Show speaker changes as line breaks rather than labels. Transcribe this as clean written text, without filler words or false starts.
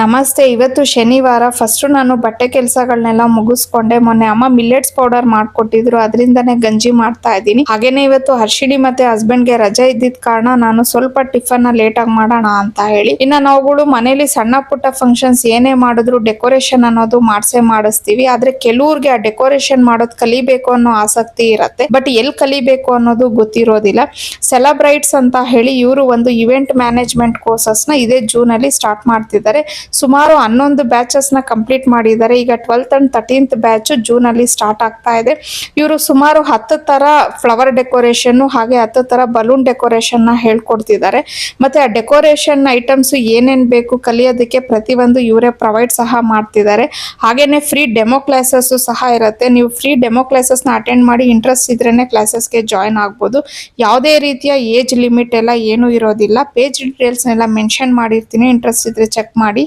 ನಮಸ್ತೆ. ಇವತ್ತು ಶನಿವಾರ. ಫಸ್ಟ್ ನಾನು ಬಟ್ಟೆ ಕೆಲಸಗಳನ್ನೆಲ್ಲ ಮುಗಿಸ್ಕೊಂಡೆ. ಮೊನ್ನೆ ಅಮ್ಮ ಮಿಲ್ಲೆಟ್ಸ್ ಪೌಡರ್ ಮಾಡ್ಕೊಟ್ಟಿದ್ರು, ಅದರಿಂದನೇ ಗಂಜಿ ಮಾಡ್ತಾ ಇದ್ದೀನಿ. ಹಾಗೇನೆ ಇವತ್ತು ಹರ್ಷಿಣಿ ಮತ್ತೆ ಹಸ್ಬೆಂಡ್ಗೆ ರಜೆ ಇದ್ದಿದ್ ಕಾರಣ ನಾನು ಸ್ವಲ್ಪ ಟಿಫನ್ ಲೇಟ್ ಆಗಿ ಮಾಡೋಣ ಅಂತ ಹೇಳಿ, ಇನ್ನ ನಾವುಗಳು ಮನೇಲಿ ಸಣ್ಣ ಪುಟ್ಟ ಫಂಕ್ಷನ್ಸ್ ಏನೇ ಮಾಡಿದ್ರು ಡೆಕೋರೇಷನ್ ಅನ್ನೋದು ಮಾಡಿಸ್ತೀವಿ. ಆದ್ರೆ ಕೆಲವ್ರಿಗೆ ಆ ಡೆಕೋರೇಷನ್ ಮಾಡೋದ್ ಕಲಿಬೇಕು ಅನ್ನೋ ಆಸಕ್ತಿ ಇರತ್ತೆ, ಬಟ್ ಎಲ್ಲಿ ಕಲಿಬೇಕು ಅನ್ನೋದು ಗೊತ್ತಿರೋದಿಲ್ಲ. ಸೆಲೆಬ್ರೈಟ್ಸ್ ಅಂತ ಹೇಳಿ ಇವರು ಒಂದು ಇವೆಂಟ್ ಮ್ಯಾನೇಜ್ಮೆಂಟ್ ಕೋರ್ಸಸ್ ನ ಇದೇ ಜೂನ್ ಅಲ್ಲಿ ಸ್ಟಾರ್ಟ್ ಮಾಡ್ತಿದ್ದಾರೆ. ಸುಮಾರು 11 ಬ್ಯಾಚಸ್ ನ ಕಂಪ್ಲೀಟ್ ಮಾಡಿದ್ದಾರೆ. ಈಗ 12th and 13th batch June ಅಲ್ಲಿ ಸ್ಟಾರ್ಟ್ ಆಗ್ತಾ ಇದೆ. ಇವರು ಸುಮಾರು 10 ತರ ಫ್ಲವರ್ ಡೆಕೋರೇಷನ್ ಹಾಗೆ 10 ತರ ಬಲೂನ್ ಡೆಕೋರೇಷನ್ ನ ಹೇಳ್ಕೊಡ್ತಿದ್ದಾರೆ. ಮತ್ತೆ ಆ ಡೆಕೋರೇಷನ್ ಐಟಮ್ಸ್ ಏನೇನ್ ಬೇಕು ಕಲಿಯೋದಕ್ಕೆ ಪ್ರತಿಯೊಂದು ಇವರೇ ಪ್ರೊವೈಡ್ ಸಹ ಮಾಡ್ತಿದ್ದಾರೆ. ಹಾಗೇನೆ ಫ್ರೀ ಡೆಮೋ ಕ್ಲಾಸಸ್ ಸಹ ಇರುತ್ತೆ. ನೀವು ಫ್ರೀ ಡೆಮೋ ಕ್ಲಾಸಸ್ ನ ಅಟೆಂಡ್ ಮಾಡಿ ಇಂಟ್ರೆಸ್ಟ್ ಇದ್ರೇನೆ ಕ್ಲಾಸಸ್ಗೆ ಜಾಯ್ನ್ ಆಗ್ಬೋದು. ಯಾವುದೇ ರೀತಿಯ ಏಜ್ ಲಿಮಿಟ್ ಎಲ್ಲ ಏನು ಇರೋದಿಲ್ಲ. ಪೇಜ್ ಡೀಟೇಲ್ಸ್ ಎಲ್ಲ ಮೆನ್ಷನ್ ಮಾಡಿರ್ತೀನಿ, ಇಂಟ್ರೆಸ್ಟ್ ಇದ್ರೆ ಚೆಕ್ ಮಾಡಿ.